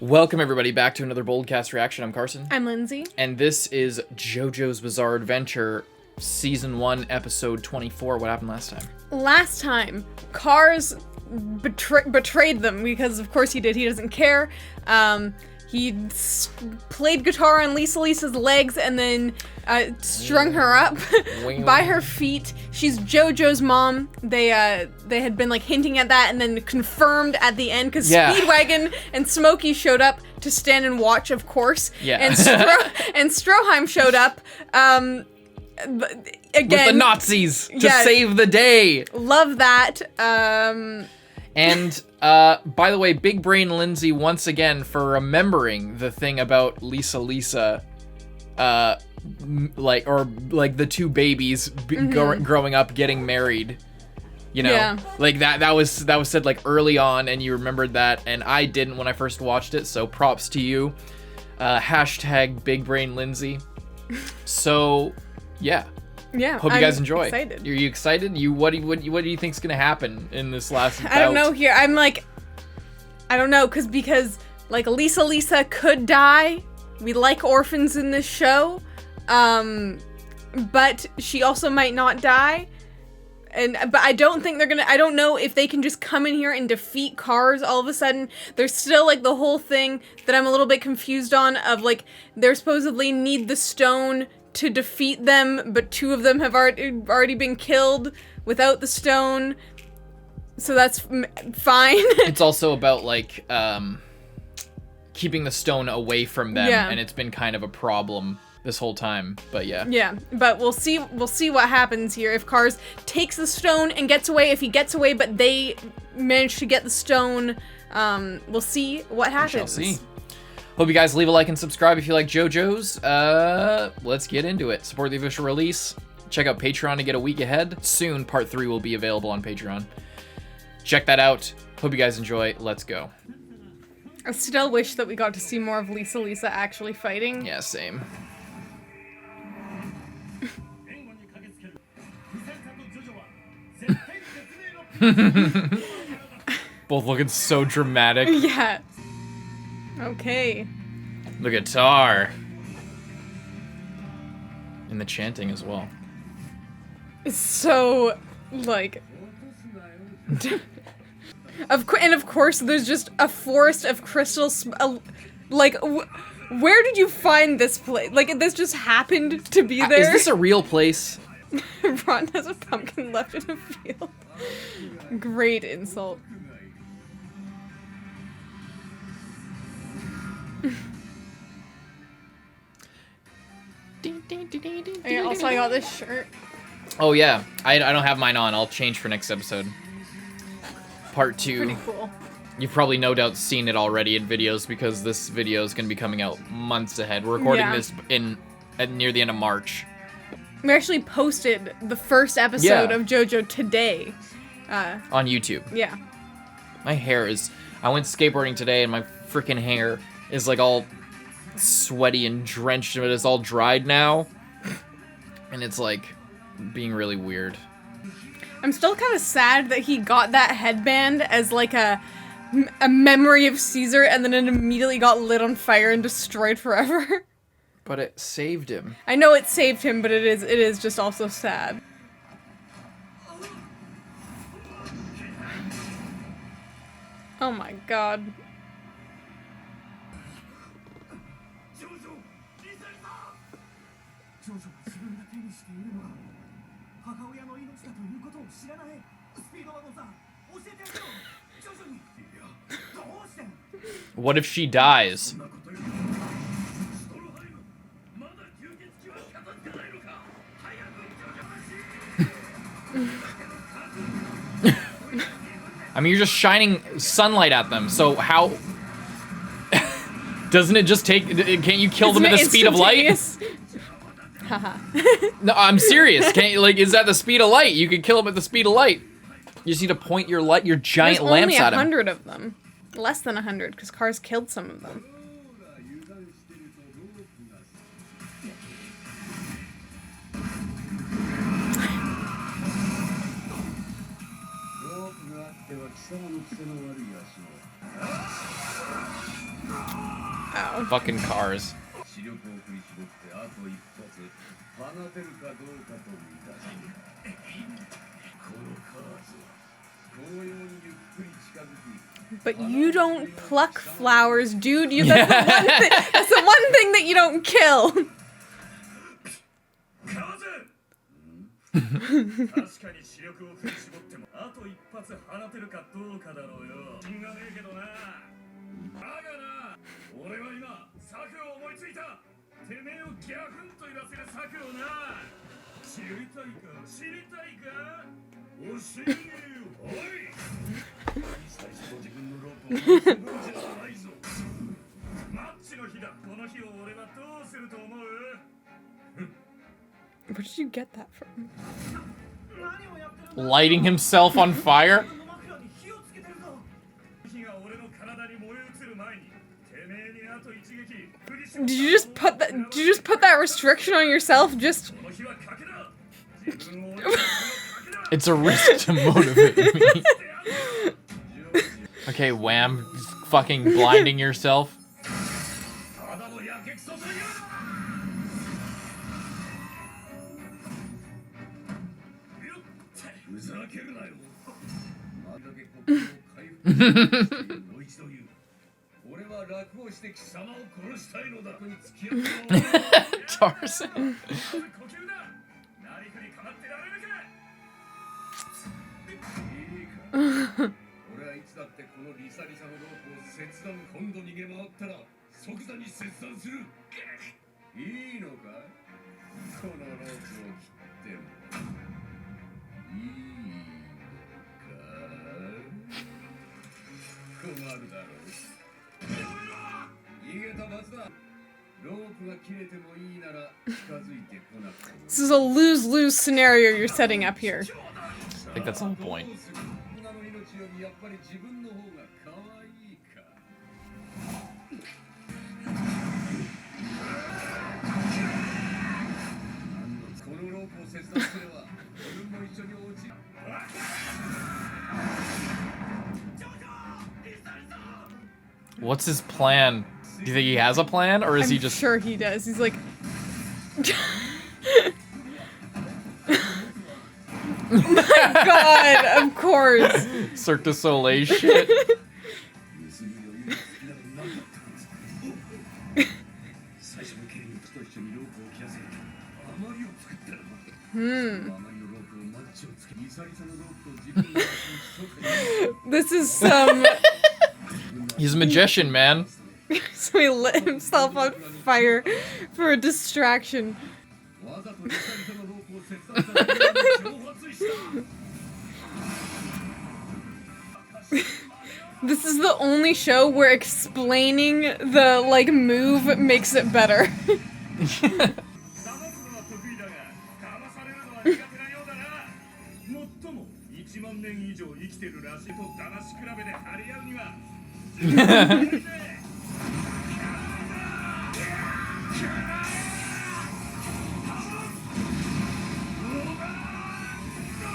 Welcome everybody back to another BOLDcast reaction. I'm Carson. I'm Lindsay. And this is Jojo's Bizarre Adventure, Season 1, Episode 24. What happened last time? Last time, KARS betrayed them because of course he did. He doesn't care. He played guitar on Lisa's legs and then strung her up by her feet. She's Jojo's mom. They had been like hinting at that and then confirmed at the end because Speedwagon and Smokey showed up to stand and watch, of course. Yeah. And Stroheim showed up. Again, with the Nazis to save the day. Love that. And by the way, Big Brain Lindsay once again for remembering the thing about Lisa, like the two babies growing up getting married. You know, like that was said like early on, and you remembered that, and I didn't when I first watched it. So props to you. Hashtag Big Brain Lindsay. So, yeah. Yeah, hope you guys enjoy. Excited. Are you excited? What do you think's gonna happen in this last bout? I don't know here. I'm like, I don't know, because like Lisa could die. We like orphans in this show, but she also might not die. But I don't think they're gonna. I don't know if they can just come in here and defeat KARS all of a sudden. There's still like the whole thing that I'm a little bit confused on of like they're supposedly need the stone to defeat them, but two of them have already been killed without the stone, so that's fine. It's also about like keeping the stone away from them, and it's been kind of a problem this whole time. But yeah, but we'll see what happens here if KARS takes the stone and gets away. If he gets away, but they manage to get the stone, we'll see what happens. We shall see. Hope you guys leave a like and subscribe if you like JoJo's. Let's get into it. Support the official release. Check out Patreon to get a week ahead. Soon, Part 3 will be available on Patreon. Check that out. Hope you guys enjoy. Let's go. I still wish that we got to see more of Lisa actually fighting. Yeah, same. Both looking so dramatic. Yeah. Okay. The guitar. And the chanting as well. It's so, like... of course, there's just a forest of crystals. Like, where did you find this place? Like, this just happened to be there? Is this a real place? Ron has a pumpkin left in a field. Great insult. Also, I got this shirt. Oh yeah, I don't have mine on. I'll change for next episode. Part 2. Pretty cool. You've probably no doubt seen it already in videos because this video is going to be coming out months ahead. We're recording this near the end of March. We actually posted the first episode of JoJo today. On YouTube. Yeah. My hair is... I went skateboarding today and my freaking hair is like all sweaty and drenched, but it's all dried now. And it's like being really weird. I'm still kind of sad that he got that headband as like a memory of Caesar and then it immediately got lit on fire and destroyed forever. But it saved him. I know it saved him, but it is just also sad. Oh my god. What if she dies? I mean, you're just shining sunlight at them, so how... Doesn't it just take... Can't you kill them at the speed of light? Haha. No, I'm serious. Can't you, like, is that the speed of light? You could kill them at the speed of light. You just need to point your giant lamps at them. There's only 100 of them. Less than 100, because KARS killed some of them. Oh. Fucking KARS. But you don't pluck flowers, dude. That's the one thing that you don't kill. Where did you get that from? Lighting himself on fire? Did you just put that restriction on yourself? Just It's a risk to motivate me. Okay, wham. Fucking blinding yourself. Tarzan. This is a lose-lose scenario you're setting up here. I think that's the whole point. What's his plan? Do you think he has a plan, or is he just... I'm sure he does. He's like... My god, of course. Cirque du Soleil shit. This is some... He's a magician, man. So he lit himself on fire for a distraction. This is the only show where explaining the, like, move makes it better.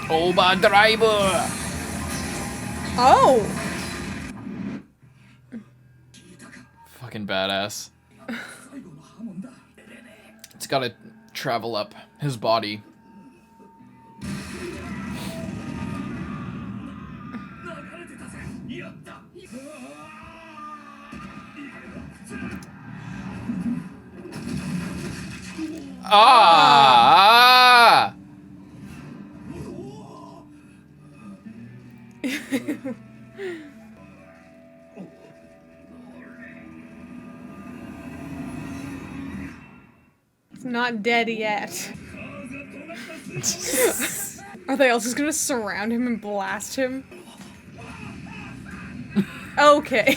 Overdriver! Oh! Fucking badass. It's gotta travel up his body. Ah! It's not dead yet. Are they all just gonna surround him and blast him? Okay.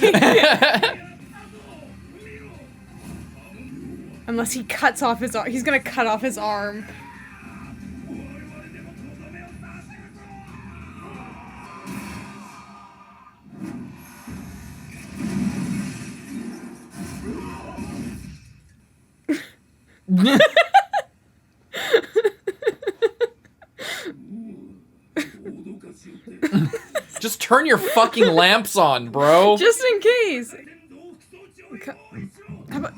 Unless he cuts off his arm. He's gonna cut off his arm. Just turn your fucking lamps on, bro. Just in case. How about...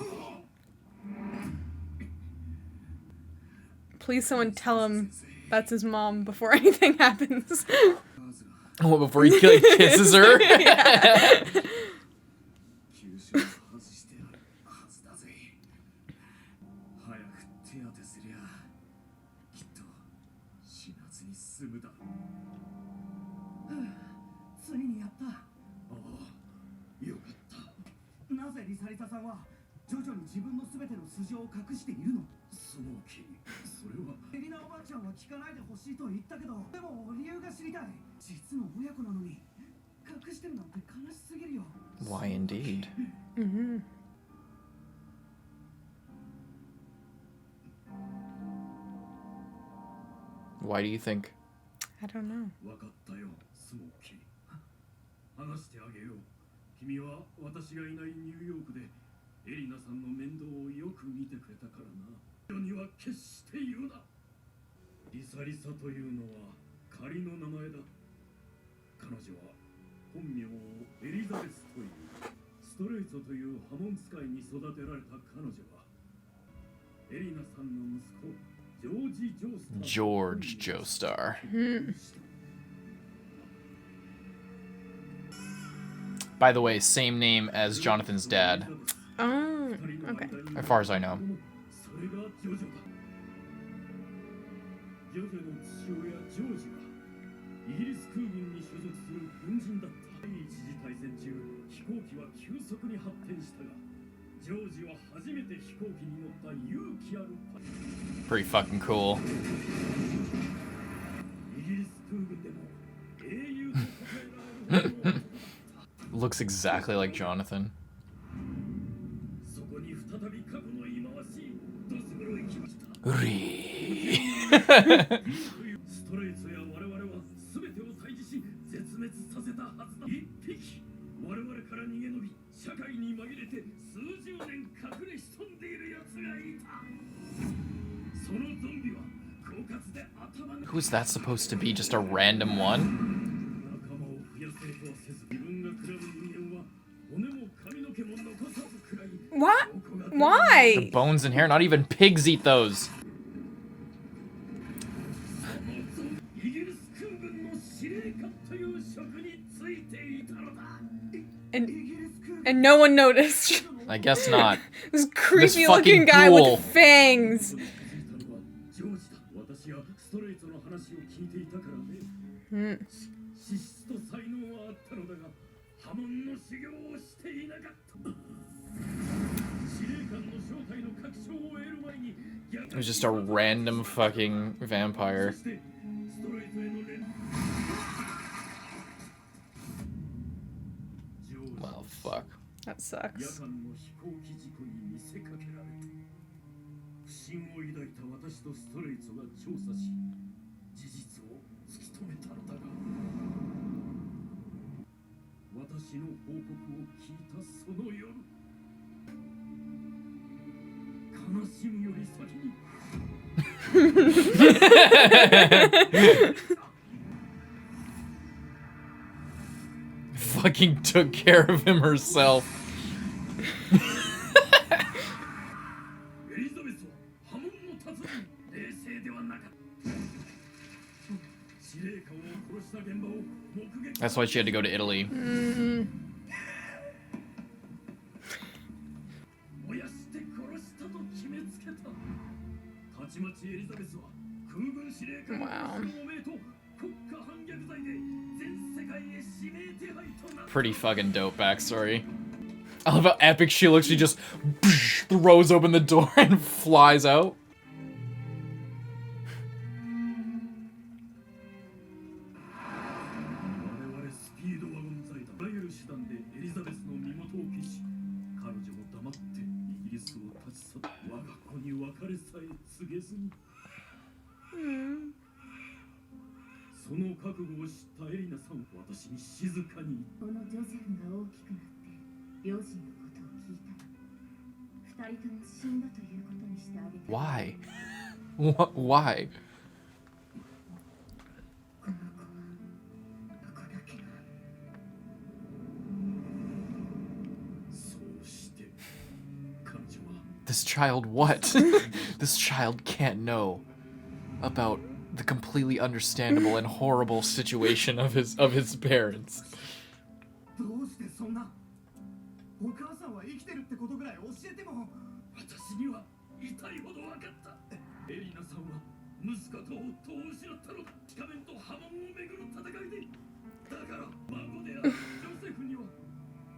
Please someone tell him that's his mom before anything happens. Oh, before he kisses her? Yeah. Why indeed? Mm-hmm. Why do you think? I don't know. 君は私がいないニューヨークでエリナさんの面倒をよく見てくれたからな。世には決して言うな。リサリサというのは仮の名前だ。彼女は本名をエリザベスというストレイツという破門使いに育てられた彼女はエリナさんの息子ジョージ・ジョースター George Joestar. By the way, same name as Jonathan's dad, Oh, okay. as far as I know. それがジョジョだ。ジョジョの父親ジョージはイギリス空軍に所属する軍人だった。第一次大戦中、飛行機は急速に発展したが、ジョージは初めて飛行機に乗った勇気あるパイロット。 Pretty fucking cool. イギリス空軍でも英雄と称えられるほどの Looks exactly like Jonathan. そこに再び過去の忌まわしいドス黒い気持ちだ。ストレイツや我々は全てを退治し絶滅させたはずだ。一匹我々から逃げ延び社会に紛れて数十年隠れ潜んでいる奴がいた。そのゾンビは狡猾で頭が Who's that supposed to be? Just a random one? 仲間を増やそうとはせず自分が食らう人間は骨も髪の毛も残さず食らい What? どこが The Why? bones and hair? Not even pigs eat those. イギリス空軍の司令官という職についていたのだ。 And no one noticed. I guess not. This creepy fucking looking guy ghoul. with fangs. ジョージだ。私はストレートの話を聞いていたからね。 Hmm. 資質と才能はあったのだが、破門の修行をしていなかった。司令官の正体の確証を得る前に、 It was just a random fucking vampire. そしてストレートへの連 Well, fuck. That 夜 sucks. 間の飛行機事故に見せかけられた。不審を抱いた私とストレイトが調査し、事実を突き止めたのだが、私の報告を聞いたその夜、悲しむより先に Fucking took care of him herself. エリザベスは破門の達人、冷静ではなかった。司令官を殺した現場を目撃。 That's why she had to go to Italy. Mm-hmm. 燃やして殺したと決めつけた。たちまちエリザベスは空軍司令官の命名と国家反逆罪で全世界へ指名手配となった。 Pretty fucking dope backstory. I love how epic she looks. She just throws open the door and flies out. 我々スピードワゴン財団あらゆる手段でエリザベスの身元を消し、彼女も黙ってイギリスを立ち去った。我が子に別れさえ告げずに。その覚悟を知ったエリナさんは私に静かに。このジョセフが大きくなって両親のことを聞いたら、二人とも死んだということにしてあげて。 Why? Why? この子はここだけが。そうして This child what? This child can't know about the completely understandable and horrible situation of his parents. どうしてそんなお母さんは生きてるってことぐらい教えても私には痛いほど分かったエリナさんは息子と夫を失ったのだ地下面と波紋をめぐる戦いでだから孫であるジョセフには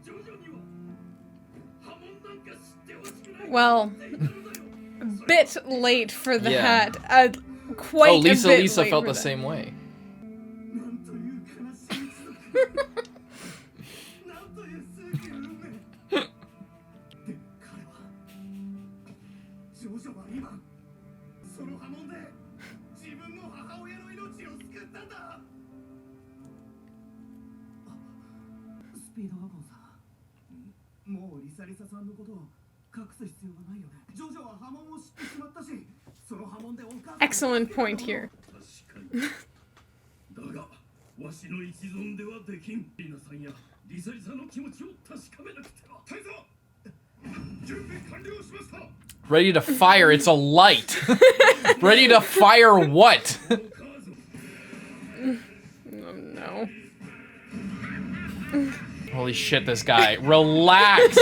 ジョジョには波紋なんか知ってほしくない Well, a bit late for Yeah. that. Quite Oh, Lisa a bit Lisa late felt for the that. same way. なんという悲しい一族なんという数奇な運命で彼はジョジョは今その波紋で自分の母親の命を救ったんだスピードワゴンさんもうリサリサさんのことを隠す必要がないよねジョジョは波紋を知ってしまったしその波紋でお母さん Excellent point here. 確かにだがわしの一存ではできんリナさんやリサリサの気持ちを確かめなくてはタイザー準備完了しました Ready to fire, it's a light. Ready to fire what? Oh, no. Holy shit, this guy. Relax.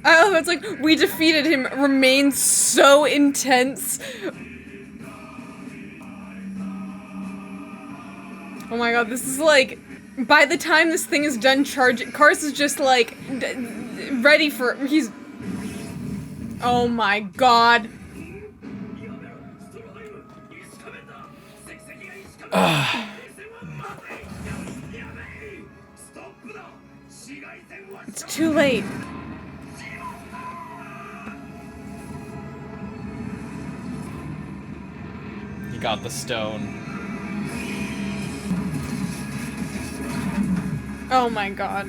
Oh, it's like, we defeated him, remains so intense. Oh my god, this is like, by the time this thing is done charging, KARS is just like, ready for, he's, oh my god. It's too late. He got the stone. Oh my god.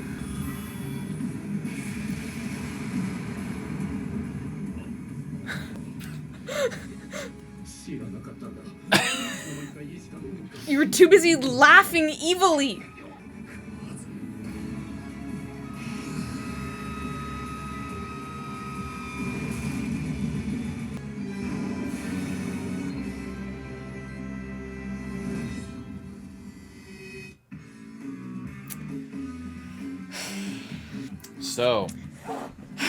You were too busy laughing evilly. So,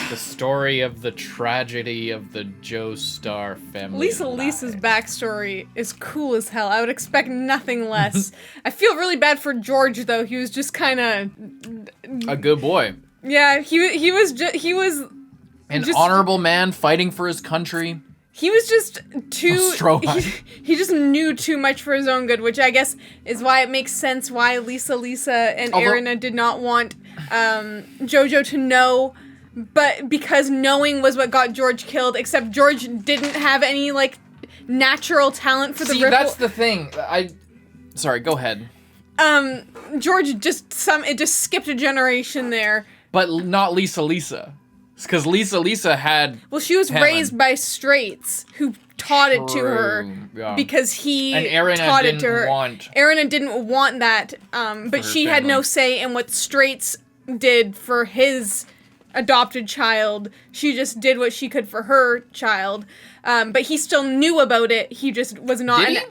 the story of the tragedy of the Joestar family. Lisa's backstory is cool as hell. I would expect nothing less. I feel really bad for George though. He was just kind of A good boy. yeah. He was An just- honorable man fighting for his country. He was just too. Straw hat. He just knew too much for his own good, which I guess is why it makes sense why Lisa and Erina did not want Jojo to know, but because knowing was what got George killed. Except George didn't have any like natural talent for the ripple. That's the thing. Sorry, go ahead. George just skipped a generation there. But not Lisa. Because Lisa had. Well, she was raised by straights who taught it to her yeah. because he And Erina taught it to her. want Erina didn't want that, but she had no say in what straights did for his adopted child. She just did what she could for her child, but he still knew about it. He just was not. Did he?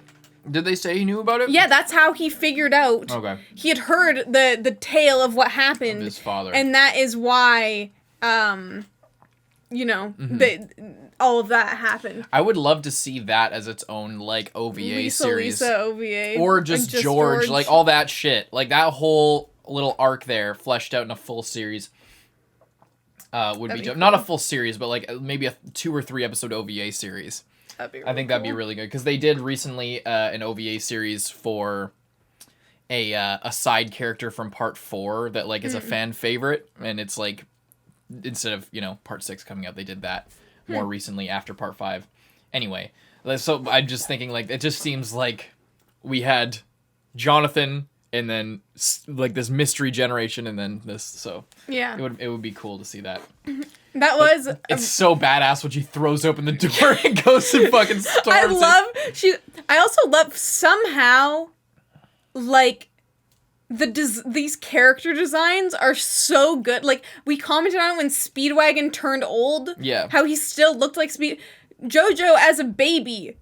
Did they say he knew about it? Yeah, that's how he figured out. Okay. He had heard the tale of what happened. Of his father. And that is why, all of that happened. I would love to see that as its own, like, OVA series. Lisa OVA. Or just George, like, all that shit. Like, that whole little arc there, fleshed out in a full series, would be dope. Cool. Not a full series, but, like, maybe a 2 or 3 episode OVA series. That'd be really I think that'd be really good, because they did recently an OVA series for a side character from part 4 that, like, is a fan favorite, and it's, like, instead of, part 6 coming out, they did that more recently after part 5. Anyway, so I'm just thinking, like, it just seems like we had Jonathan and then, like, this mystery generation and then this, so Yeah. it would be cool to see that. That was. It's so badass when she throws open the door and goes and fucking storms I also love somehow, like, these character designs are so good. Like, we commented on it when Speedwagon turned old. Yeah. How he still looked like Jojo as a baby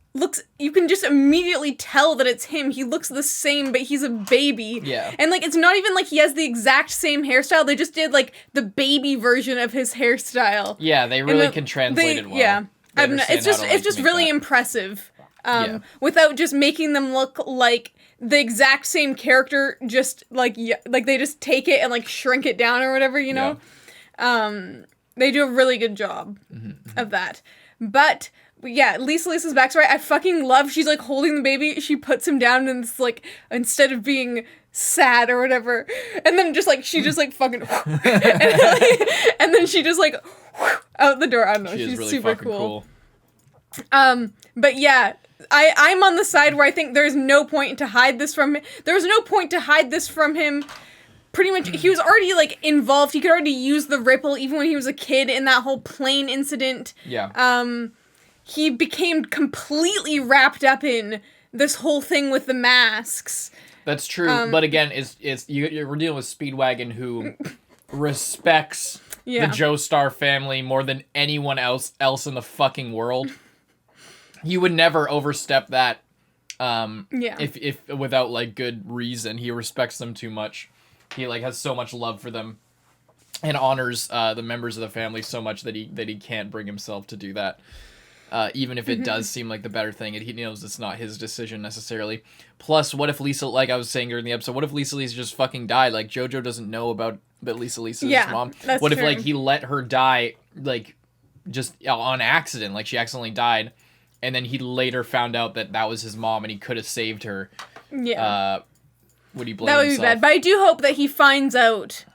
you can just immediately tell that it's him. He looks the same, but he's a baby. Yeah. And, like, it's not even like he has the exact same hairstyle. They just did, like, the baby version of his hairstyle. Yeah, they really can translate it well. Yeah. It's just really impressive. Without just making them look like the exact same character, just, like they just take it and, like, shrink it down or whatever, you know? Yeah. They do a really good job of that. But... yeah, Lisa's backstory, I fucking love. She's, like, holding the baby. She puts him down and it's, like, instead of being sad or whatever. And then just, like, she just, like, fucking... and then she just, like, out the door. I don't know. She's really super cool. But, yeah, I'm on the side where I think there's no point to hide this from him. There's no point to hide this from him. Pretty much, he was already, like, involved. He could already use the ripple even when he was a kid in that whole plane incident. Yeah. He became completely wrapped up in this whole thing with the masks. That's true, but again, we're dealing with Speedwagon, who respects the Joestar family more than anyone else in the fucking world. He would never overstep that. If without, like, good reason. He respects them too much. He, like, has so much love for them, and honors the members of the family so much that he can't bring himself to do that. Even if it does seem like the better thing, and he knows it's not his decision necessarily. Plus, what if Lisa, like I was saying during the episode, what if Lisa just fucking died? Like, Jojo doesn't know about that Lisa's his mom. What if, like, he let her die, like, just on accident, like she accidentally died, and then he later found out that was his mom and he could have saved her? Yeah. Would he blame himself? That would be bad, but I do hope that he finds out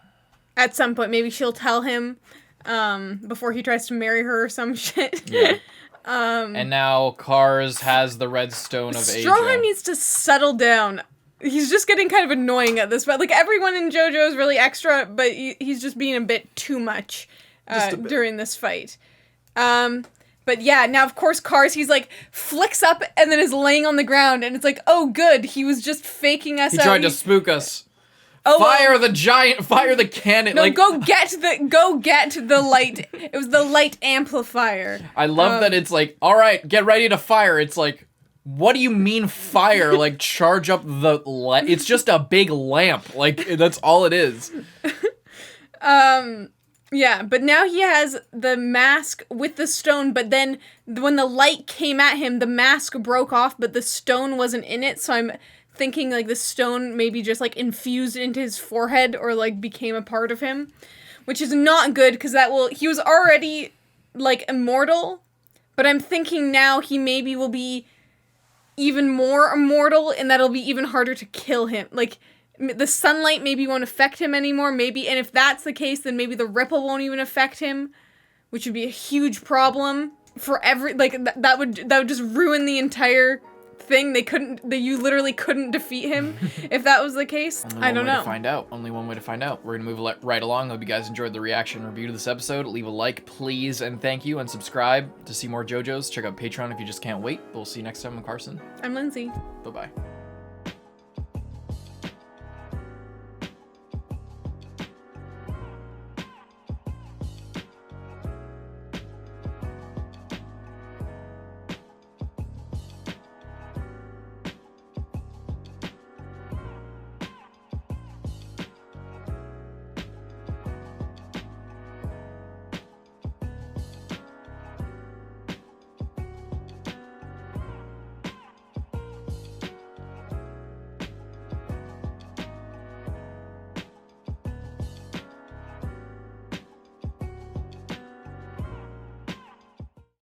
at some point. Maybe she'll tell him before he tries to marry her or some shit. Yeah. And now KARS has the red stone of Asia. Stroheim needs to settle down. He's just getting kind of annoying at this point. Like, everyone in JoJo is really extra, but he's just being a bit too much during this fight. But yeah, now of course KARS, he's like, flicks up and then is laying on the ground, and it's like, oh good, he was just faking us out. He tried to spook us. Fire the cannon. No, like, go get the light. It was the light amplifier. I love that it's like, all right, get ready to fire. It's like, what do you mean fire? Like, charge up the light. It's just a big lamp. Like, that's all it is. Yeah, but now he has the mask with the stone, but then when the light came at him, the mask broke off, but the stone wasn't in it, so I'm thinking, like, the stone maybe just, like, infused into his forehead or, like, became a part of him, which is not good, because he was already, like, immortal, but I'm thinking now he maybe will be even more immortal, and that'll be even harder to kill him. Like, the sunlight maybe won't affect him anymore, maybe, and if that's the case, then maybe the ripple won't even affect him, which would be a huge problem for that would just ruin the entire thing. You literally couldn't defeat him if that was the case. I don't know. Only one way to find out. We're gonna move right along. Hope you guys enjoyed the reaction review to this episode. Leave a like, please, and thank you, and subscribe to see more JoJos. Check out Patreon if you just can't wait. We'll see you next time. I'm Carson. I'm Lindsay. Bye-bye.